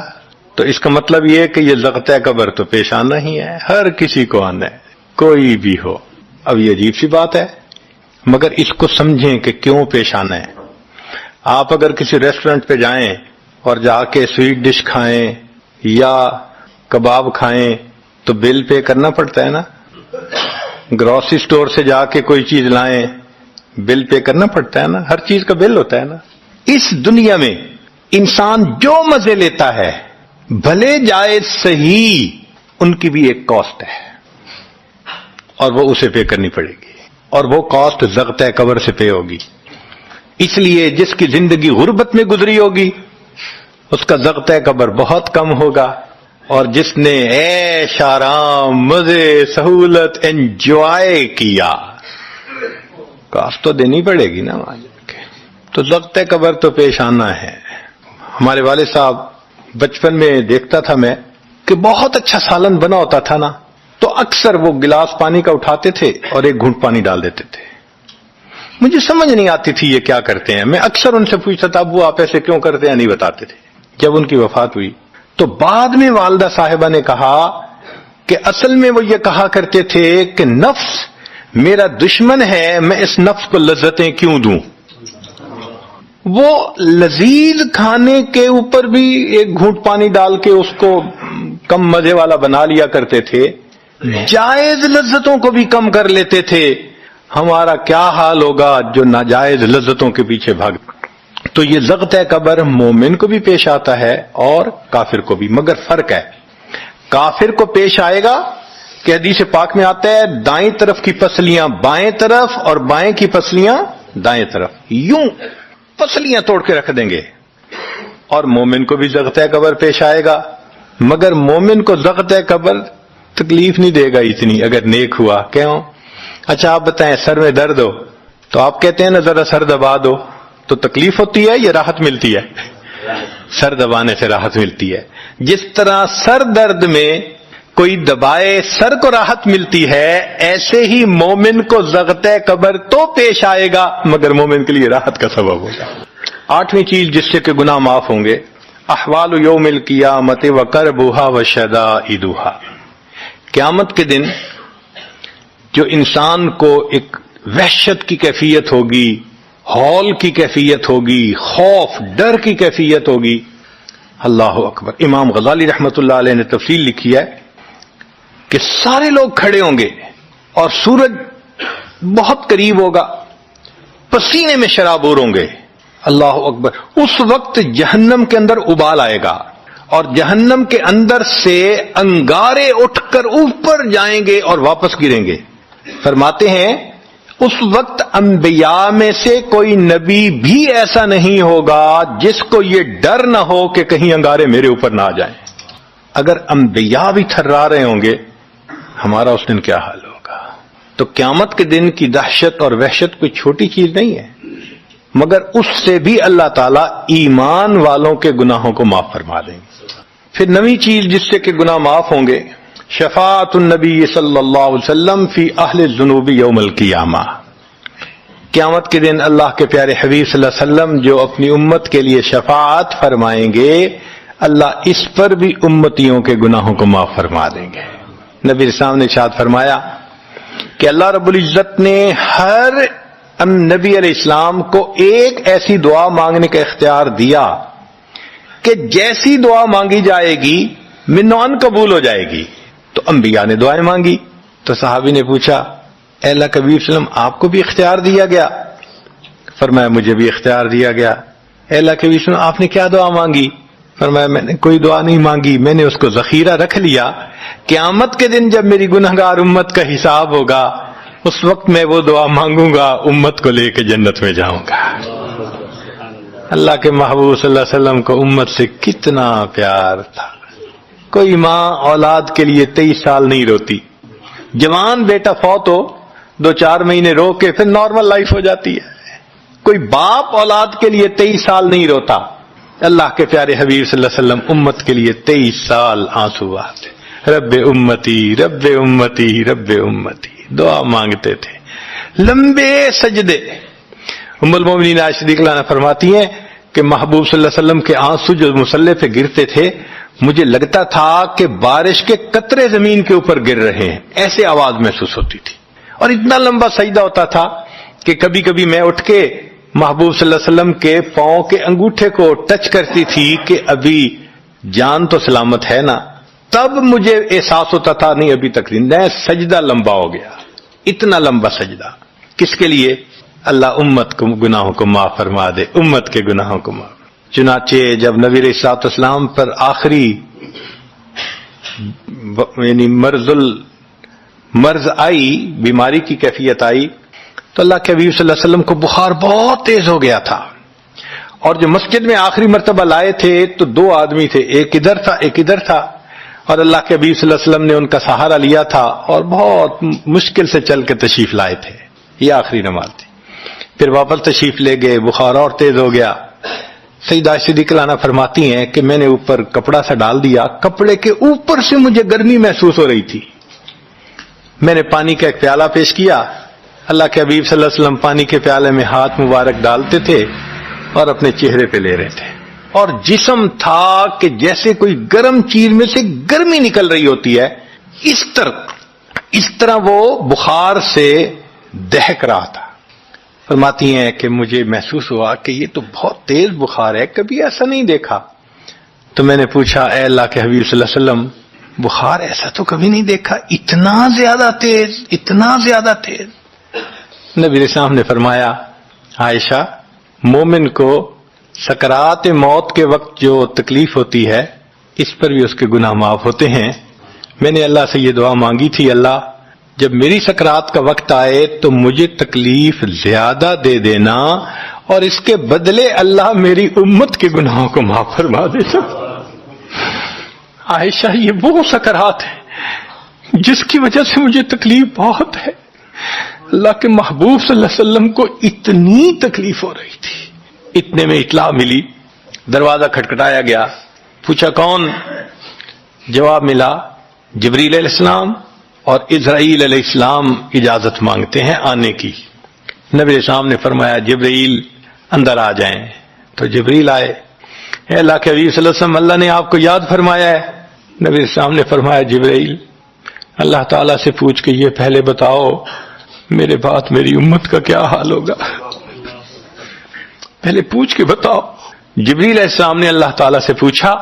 تو اس کا مطلب یہ کہ یہ زغط قبر تو پیش آنا ہی ہے، ہر کسی کو آنا ہے، کوئی بھی ہو. اب یہ عجیب سی بات ہے، مگر اس کو سمجھیں کہ کیوں پیش آنا ہے. آپ اگر کسی ریسٹورنٹ پہ جائیں اور جا کے سویٹ ڈش کھائیں یا کباب کھائیں تو بل پے کرنا پڑتا ہے نا. گروسری سٹور سے جا کے کوئی چیز لائیں، بل پے کرنا پڑتا ہے نا، ہر چیز کا بل ہوتا ہے نا. اس دنیا میں انسان جو مزے لیتا ہے، بھلے جائز صحیح، ان کی بھی ایک کاسٹ ہے اور وہ اسے پے کرنی پڑے گی، اور وہ کاسٹ زغط قبر سے پے ہوگی. اس لیے جس کی زندگی غربت میں گزری ہوگی اس کا زغط قبر بہت کم ہوگا، اور جس نے عیش آرام مزے سہولت انجوائے کیا کاسٹ تو دینی پڑے گی نا وہاں جا کے. تو زغط قبر تو پیش آنا ہے. ہمارے والد صاحب بچپن میں دیکھتا تھا میں کہ بہت اچھا سالن بنا ہوتا تھا نا، تو اکثر وہ گلاس پانی کا اٹھاتے تھے اور ایک گھونٹ پانی ڈال دیتے تھے. مجھے سمجھ نہیں آتی تھی یہ کیا کرتے ہیں. میں اکثر ان سے پوچھتا تھا ابو آپ ایسے کیوں کرتے ہیں، نہیں بتاتے تھے. جب ان کی وفات ہوئی تو بعد میں والدہ صاحبہ نے کہا کہ اصل میں وہ یہ کہا کرتے تھے کہ نفس میرا دشمن ہے، میں اس نفس کو لذتیں کیوں دوں. وہ لذیذ کھانے کے اوپر بھی ایک گھونٹ پانی ڈال کے اس کو کم مزے والا بنا لیا کرتے تھے، جائز لذتوں کو بھی کم کر لیتے تھے. ہمارا کیا حال ہوگا جو ناجائز لذتوں کے پیچھے بھاگ. تو یہ زغط قبر مومن کو بھی پیش آتا ہے اور کافر کو بھی، مگر فرق ہے. کافر کو پیش آئے گا کہ حدیث پاک میں آتا ہے دائیں طرف کی پسلیاں بائیں طرف اور بائیں کی پسلیاں دائیں طرف، یوں پسلیاں توڑ کے رکھ دیں گے. اور مومن کو بھی زغط قبر پیش آئے گا، مگر مومن کو زغط قبر تکلیف نہیں دے گا اتنی اگر نیک ہوا. کیوں؟ اچھا آپ بتائیں سر میں درد ہو تو آپ کہتے ہیں نا ذرا سر دبا دو، تو تکلیف ہوتی ہے یا راحت ملتی ہے؟ سر دبانے سے راحت ملتی ہے. جس طرح سر درد میں کوئی دبائے سر کو راحت ملتی ہے، ایسے ہی مومن کو زغط قبر تو پیش آئے گا مگر مومن کے لیے راحت کا سبب ہوگا. 8ویں چیز جس سے کہ گناہ معاف ہوں گے، احوال یوم القیامت وکربھا وشدائدھا. قیامت کے دن جو انسان کو ایک وحشت کی کیفیت ہوگی، ہول کی کیفیت ہوگی، خوف ڈر کی کیفیت ہوگی. اللہ اکبر. امام غزالی رحمت اللہ علیہ نے تفصیل لکھی ہے کہ سارے لوگ کھڑے ہوں گے اور سورج بہت قریب ہوگا، پسینے میں شرابور ہوں گے. اللہ اکبر. اس وقت جہنم کے اندر ابال آئے گا اور جہنم کے اندر سے انگارے اٹھ کر اوپر جائیں گے اور واپس گریں گے. فرماتے ہیں اس وقت انبیاء میں سے کوئی نبی بھی ایسا نہیں ہوگا جس کو یہ ڈر نہ ہو کہ کہیں انگارے میرے اوپر نہ آ جائیں. اگر انبیاء بھی تھرا رہے ہوں گے ہمارا اس دن کیا حال ہوگا. تو قیامت کے دن کی دہشت اور وحشت کوئی چھوٹی چیز نہیں ہے، مگر اس سے بھی اللہ تعالیٰ ایمان والوں کے گناہوں کو معاف فرما دیں گے. پھر 9ویں چیز جس سے کہ گناہ معاف ہوں گے، شفاعت النبی صلی اللہ علیہ وسلم فی اہل الذنوب یوم القیامہ. قیامت کے دن اللہ کے پیارے حبیب صلی اللہ علیہ وسلم جو اپنی امت کے لیے شفاعت فرمائیں گے، اللہ اس پر بھی امتیوں کے گناہوں کو معاف فرما دیں گے. نبی اسلام نے ارشاد فرمایا کہ اللہ رب العزت نے ہر نبی علیہ السلام کو ایک ایسی دعا مانگنے کا اختیار دیا کہ جیسی دعا مانگی جائے گی منون قبول ہو جائے گی. تو انبیاء نے دعائیں مانگی. تو صحابی نے پوچھا اے اللہ کے حبیب صلی اللہ علیہ وسلم آپ کو بھی اختیار دیا گیا؟ فرمایا مجھے بھی اختیار دیا گیا. اے اللہ کے حبیب صلی اللہ علیہ وسلم آپ نے کیا دعا مانگی؟ فرمایا میں نے کوئی دعا نہیں مانگی، میں نے اس کو ذخیرہ رکھ لیا. قیامت کے دن جب میری گنہگار امت کا حساب ہوگا اس وقت میں وہ دعا مانگوں گا، امت کو لے کے جنت میں جاؤں گا. اللہ کے محبوب صلی اللہ علیہ وسلم کو امت سے کتنا پیار تھا. کوئی ماں اولاد کے لیے 23 سال نہیں روتی. جوان بیٹا فوت ہو 2-4 مہینے رو کے پھر نارمل لائف ہو جاتی ہے. کوئی باپ اولاد کے لیے 23 سال نہیں روتا. اللہ کے پیارے حبیب صلی اللہ علیہ وسلم امت کے لیے 23 سال آنسو بہاتے. رب امتی رب امتی رب امتی دعا مانگتے تھے. لمبے سجدے. ام المومنین عائشہ صدیقہ عنہا فرماتی ہیں کہ محبوب صلی اللہ علیہ وسلم کے آنسو جو مصلی پہ گرتے تھے مجھے لگتا تھا کہ بارش کے قطرے زمین کے اوپر گر رہے ہیں، ایسے آواز محسوس ہوتی تھی. اور اتنا لمبا سجدہ ہوتا تھا کہ کبھی کبھی میں اٹھ کے محبوب صلی اللہ علیہ وسلم کے پاؤں کے انگوٹھے کو ٹچ کرتی تھی کہ ابھی جان تو سلامت ہے نا. تب مجھے احساس ہوتا تھا نہیں ابھی تک زندہ ہے. سجدہ لمبا ہو گیا. اتنا لمبا سجدہ کس کے لیے؟ اللہ امت کو گناہوں کو معاف فرما دے، امت کے گناہوں کو معاف. چنانچہ جب نبی علیہ الصلوۃ والسلام پر آخری یعنی مرض آئی، بیماری کی کیفیت آئی، تو اللہ کے حبیب صلی اللہ علیہ وسلم کو بخار بہت تیز ہو گیا تھا. اور جو مسجد میں آخری مرتبہ لائے تھے تو 2 آدمی تھے، ایک ادھر تھا ایک ادھر تھا. اور اللہ کے حبیب صلی اللہ علیہ وسلم نے ان کا سہارا لیا تھا اور بہت مشکل سے چل کے تشریف لائے تھے. یہ آخری نماز تھی. پھر واپس تشریف لے گئے، بخار اور تیز ہو گیا. سیدہ عائشہ صدیقہ عنہا فرماتی ہیں کہ میں نے اوپر کپڑا سا ڈال دیا، کپڑے کے اوپر سے مجھے گرمی محسوس ہو رہی تھی. میں نے پانی کا ایک پیالہ پیش کیا. اللہ کے حبیب صلی اللہ علیہ وسلم پانی کے پیالے میں ہاتھ مبارک ڈالتے تھے اور اپنے چہرے پہ لے رہے تھے. اور جسم تھا کہ جیسے کوئی گرم چیز میں سے گرمی نکل رہی ہوتی ہے، اس طرح وہ بخار سے دہک رہا تھا. فرماتی ہیں کہ مجھے محسوس ہوا کہ یہ تو بہت تیز بخار ہے، کبھی ایسا نہیں دیکھا. تو میں نے پوچھا اے اللہ کے حبیب صلی اللہ علیہ وسلم بخار ایسا تو کبھی نہیں دیکھا، اتنا زیادہ تیز اتنا زیادہ تیز. نبی علیہ السلام نے فرمایا عائشہ مومن کو سکرات موت کے وقت جو تکلیف ہوتی ہے اس پر بھی اس کے گناہ معاف ہوتے ہیں. میں نے اللہ سے یہ دعا مانگی تھی، اللہ جب میری سکرات کا وقت آئے تو مجھے تکلیف زیادہ دے دینا اور اس کے بدلے اللہ میری امت کے گناہوں کو معاف فرما دینا. عائشہ یہ وہ سکرات ہے جس کی وجہ سے مجھے تکلیف بہت ہے. اللہ کے محبوب صلی اللہ علیہ وسلم کو اتنی تکلیف ہو رہی تھی. اتنے میں اطلاع ملی، دروازہ کھٹکھٹایا گیا. پوچھا کون؟ جواب ملا جبریل علیہ السلام اور اسرائیل علیہ السلام اجازت مانگتے ہیں آنے کی. نبی علیہ السلام نے فرمایا جبریل اندر آ جائیں. تو جبریل آئے. اے اللہ کے حبیب صلی اللہ علیہ وسلم اللہ نے آپ کو یاد فرمایا ہے. نبی علیہ السلام نے فرمایا جبریل اللہ تعالیٰ سے پوچھ کے یہ پہلے بتاؤ میرے بعد میری امت کا کیا حال ہوگا، پہلے پوچھ کے بتاؤ. جبریل علیہ السلام نے اللہ تعالیٰ سے پوچھا.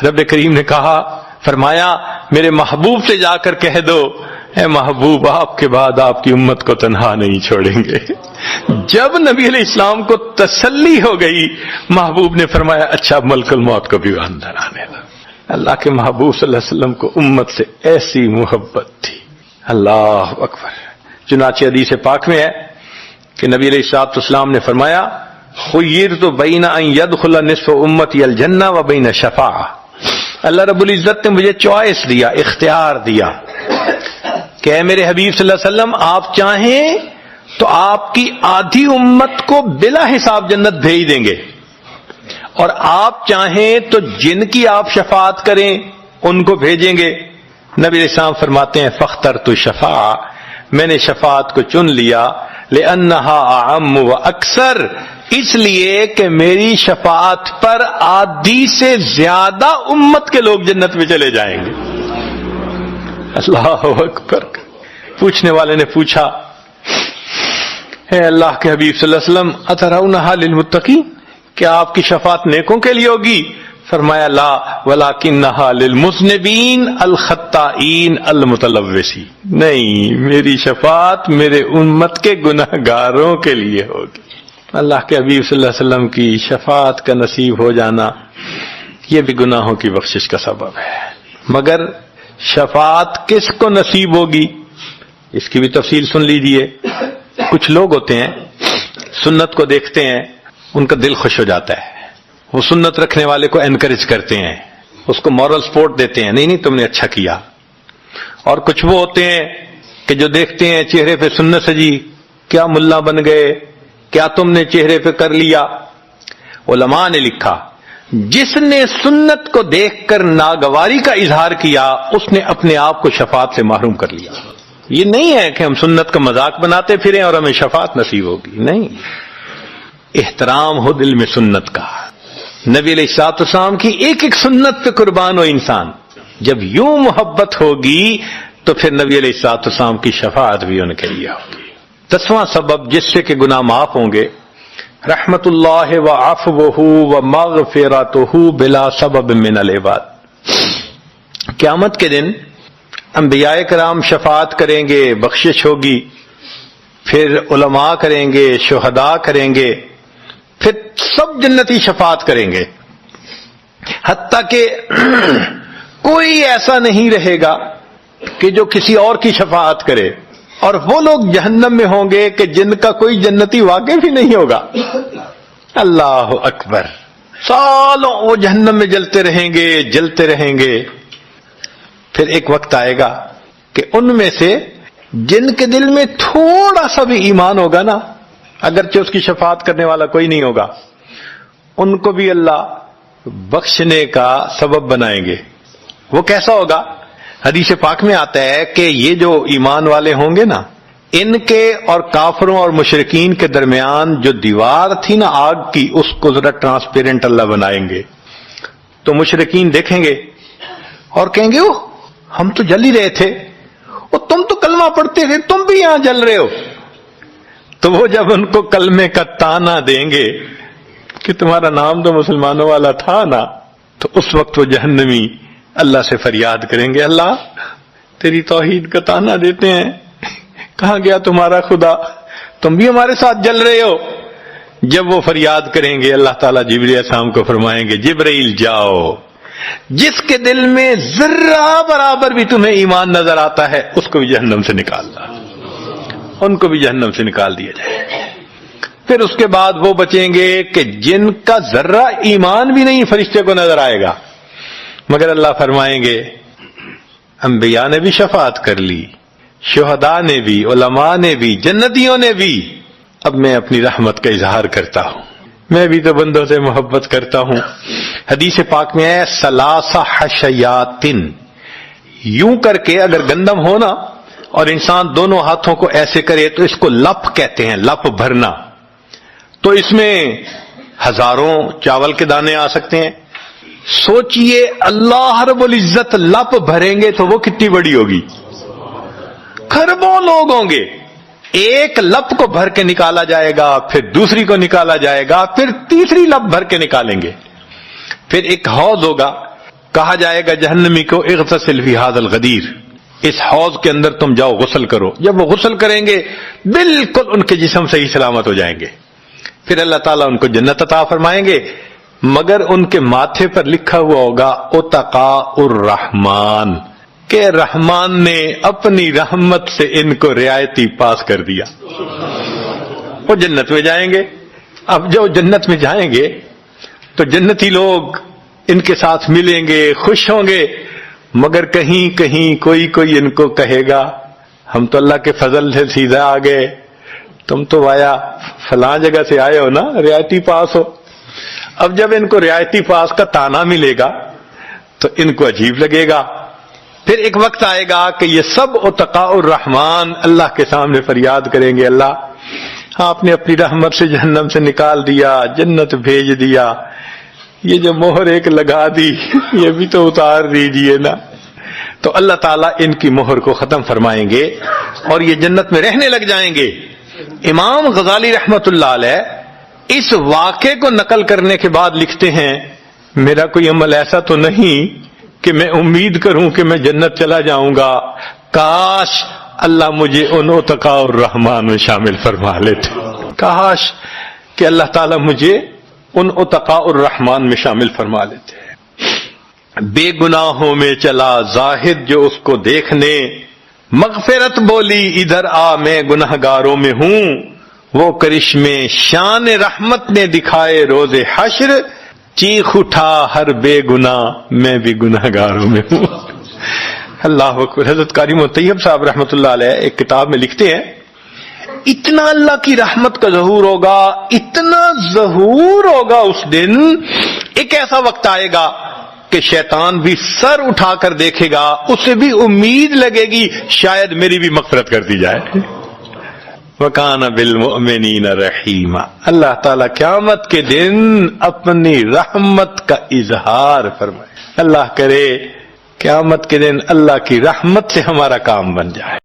رب کریم نے کہا فرمایا میرے محبوب سے جا کر کہہ دو اے محبوب آپ کے بعد آپ کی امت کو تنہا نہیں چھوڑیں گے. جب نبی علیہ السلام کو تسلی ہو گئی محبوب نے فرمایا اچھا ملک الموت کو بھی اندر آنے دو. اللہ کے محبوب صلی اللہ علیہ وسلم کو امت سے ایسی محبت تھی. اللہ اکبر. چنانچہ حدیث پاک میں ہے کہ نبی علیہ الصلوۃ والسلام نے فرمایا خیرت بین ان یدخل نصف امتی الجنہ و بین شفاعہ. اللہ رب العزت نے مجھے چوائس دیا، اختیار دیا کہ اے میرے حبیب صلی اللہ علیہ وسلم آپ چاہیں تو آپ کی آدھی امت کو بلا حساب جنت بھیج دیں گے اور آپ چاہیں تو جن کی آپ شفاعت کریں ان کو بھیجیں گے. نبی علیہ السلام فرماتے ہیں فاخترت الشفاعہ میں نے شفاعت کو چن لیا لأنہا اعم و اکثر اس لیے کہ میری شفاعت پر آدھی سے زیادہ امت کے لوگ جنت میں چلے جائیں گے. اللہ اکبر. پوچھنے والے نے پوچھا اے اللہ کے حبیب صلی اللہ علیہ وسلم اترونہا للمتقین، کیا آپ کی شفاعت نیکوں کے لیے ہوگی؟ فرمایا لا ولکنہا للمذنبین الخطائین المتلوثین، نہیں، میری شفاعت میرے امت کے گناہ گاروں کے لیے ہوگی۔ اللہ کے حبیب صلی اللہ علیہ وسلم کی شفاعت کا نصیب ہو جانا یہ بھی گناہوں کی بخشش کا سبب ہے۔ مگر شفاعت کس کو نصیب ہوگی اس کی بھی تفصیل سن لیجئے۔ کچھ لوگ ہوتے ہیں سنت کو دیکھتے ہیں، ان کا دل خوش ہو جاتا ہے، وہ سنت رکھنے والے کو انکریج کرتے ہیں، اس کو مورل سپورٹ دیتے ہیں، نہیں نہیں تم نے اچھا کیا۔ اور کچھ وہ ہوتے ہیں کہ جو دیکھتے ہیں چہرے پہ سنت سجی، کیا ملا بن گئے، کیا تم نے چہرے پہ کر لیا۔ علماء نے لکھا جس نے سنت کو دیکھ کر ناگواری کا اظہار کیا اس نے اپنے آپ کو شفاعت سے محروم کر لیا۔ یہ نہیں ہے کہ ہم سنت کا مذاق بناتے پھریں اور ہمیں شفاعت نصیب ہوگی، نہیں، احترام ہو دل میں سنت کا۔ نبی علیہ الصلوۃ والسلام کی ایک ایک سنت پہ قربان ہو انسان، جب یوں محبت ہوگی تو پھر نبی علیہ الصلوۃ والسلام کی شفاعت بھی ان کے لیے ہوگی۔ 10واں سبب جس سے کہ گناہ معاف ہوں گے، رحمت اللہ وعفوہ ومغفرتہ بلا سبب من العباد۔ قیامت کے دن انبیاء کرام شفاعت کریں گے، بخشش ہوگی، پھر علماء کریں گے، شہداء کریں گے، پھر سب جنتی شفاعت کریں گے، حتیٰ کہ کوئی ایسا نہیں رہے گا کہ جو کسی اور کی شفاعت کرے، اور وہ لوگ جہنم میں ہوں گے کہ جن کا کوئی جنتی واقف ہی نہیں ہوگا۔ اللہ اکبر، سالوں وہ جہنم میں جلتے رہیں گے، جلتے رہیں گے۔ پھر ایک وقت آئے گا کہ ان میں سے جن کے دل میں تھوڑا سا بھی ایمان ہوگا نا، اگرچہ اس کی شفاعت کرنے والا کوئی نہیں ہوگا، ان کو بھی اللہ بخشنے کا سبب بنائیں گے۔ وہ کیسا ہوگا؟ حدیث پاک میں آتا ہے کہ یہ جو ایمان والے ہوں گے نا، ان کے اور کافروں اور مشرکین کے درمیان جو دیوار تھی نا آگ کی، اس کو ذرا ٹرانسپیرنٹ اللہ بنائیں گے۔ تو مشرکین دیکھیں گے اور کہیں گے اوہ ہم تو جل ہی رہے تھے، اور تم تو کلمہ پڑھتے تھے، تم بھی یہاں جل رہے ہو۔ تو وہ جب ان کو کلمے کا تانا دیں گے کہ تمہارا نام تو مسلمانوں والا تھا نا، تو اس وقت وہ جہنمی اللہ سے فریاد کریں گے، اللہ تیری توحید کا تانا دیتے ہیں، کہاں گیا تمہارا خدا، تم بھی ہمارے ساتھ جل رہے ہو۔ جب وہ فریاد کریں گے، اللہ تعالیٰ جبرائیل علیہ السلام کو فرمائیں گے جبرائیل جاؤ، جس کے دل میں ذرہ برابر بھی تمہیں ایمان نظر آتا ہے اس کو بھی جہنم سے نکالنا، ان کو بھی جہنم سے نکال دیا جائے۔ پھر اس کے بعد وہ بچیں گے کہ جن کا ذرہ ایمان بھی نہیں فرشتے کو نظر آئے گا، مگر اللہ فرمائیں گے انبیاء نے بھی شفاعت کر لی، شہداء نے بھی، علماء نے بھی، جنتیوں نے بھی، اب میں اپنی رحمت کا اظہار کرتا ہوں، میں بھی تو بندوں سے محبت کرتا ہوں۔ حدیث پاک میں ہے ثلاث حشیات، یوں کر کے اگر گندم ہونا اور انسان دونوں ہاتھوں کو ایسے کرے تو اس کو لپ کہتے ہیں، لپ بھرنا، تو اس میں ہزاروں چاول کے دانے آ سکتے ہیں۔ سوچئے اللہ رب العزت لپ بھریں گے تو وہ کتنی بڑی ہوگی، کھربوں لوگ ہوں گے۔ ایک لپ کو بھر کے نکالا جائے گا، پھر دوسری کو نکالا جائے گا، پھر تیسری لپ بھر کے نکالیں گے۔ پھر ایک حوض ہوگا، کہا جائے گا جہنمی کو اغتسل فی ھذا الغدیر، اس حوض کے اندر تم جاؤ غسل کرو۔ جب وہ غسل کریں گے بالکل ان کے جسم صحیح سلامت ہو جائیں گے۔ پھر اللہ تعالیٰ ان کو جنت عطا فرمائیں گے، مگر ان کے ماتھے پر لکھا ہوا ہوگا اتقاء الرحمن، کہ رحمان نے اپنی رحمت سے ان کو رعایتی پاس کر دیا، وہ جنت میں جائیں گے۔ اب جو جنت میں جائیں گے تو جنتی لوگ ان کے ساتھ ملیں گے، خوش ہوں گے، مگر کہیں کہیں کوئی ان کو کہے گا ہم تو اللہ کے فضل سے سیدھا آ گئے، تم تو آیا فلاں جگہ سے آئے ہو نا، رعایتی پاس ہو۔ اب جب ان کو رعایتی پاس کا تانا ملے گا تو ان کو عجیب لگے گا۔ پھر ایک وقت آئے گا کہ یہ سب اتقاء الرحمن اللہ کے سامنے فریاد کریں گے، اللہ آپ نے اپنی رحمت سے جہنم سے نکال دیا، جنت بھیج دیا، یہ جو مہر ایک لگا دی یہ بھی تو اتار دیجئے نا۔ تو اللہ تعالیٰ ان کی مہر کو ختم فرمائیں گے اور یہ جنت میں رہنے لگ جائیں گے۔ امام غزالی رحمت اللہ علیہ اس واقعے کو نقل کرنے کے بعد لکھتے ہیں میرا کوئی عمل ایسا تو نہیں کہ میں امید کروں کہ میں جنت چلا جاؤں گا، کاش اللہ مجھے ان اتقاء الرحمان میں شامل فرما لیتے، کاش کہ اللہ تعالیٰ مجھے ان اتقاء الرحمان میں شامل فرما لیتے۔ بے گناہوں میں چلا زاہد جو اس کو دیکھنے، مغفرت بولی ادھر آ میں گنہگاروں میں ہوں، وہ کرشمے شان رحمت نے دکھائے روز حشر، چیخ اٹھا ہر بے گناہ میں بھی گنہگاروں میں ہوں۔ اللہ اکبر۔ حضرت قاری طیب صاحب رحمت اللہ علیہ ایک کتاب میں لکھتے ہیں اتنا اللہ کی رحمت کا ظہور ہوگا، اتنا ظہور ہوگا اس دن، ایک ایسا وقت آئے گا کہ شیطان بھی سر اٹھا کر دیکھے گا، اسے بھی امید لگے گی شاید میری بھی مغفرت کر دی جائے۔ وَكَانَ بِالْمُؤْمِنِينَ رَحِيمًا۔ اللہ تعالیٰ قیامت کے دن اپنی رحمت کا اظہار فرمائے۔ اللہ کرے قیامت کے دن اللہ کی رحمت سے ہمارا کام بن جائے۔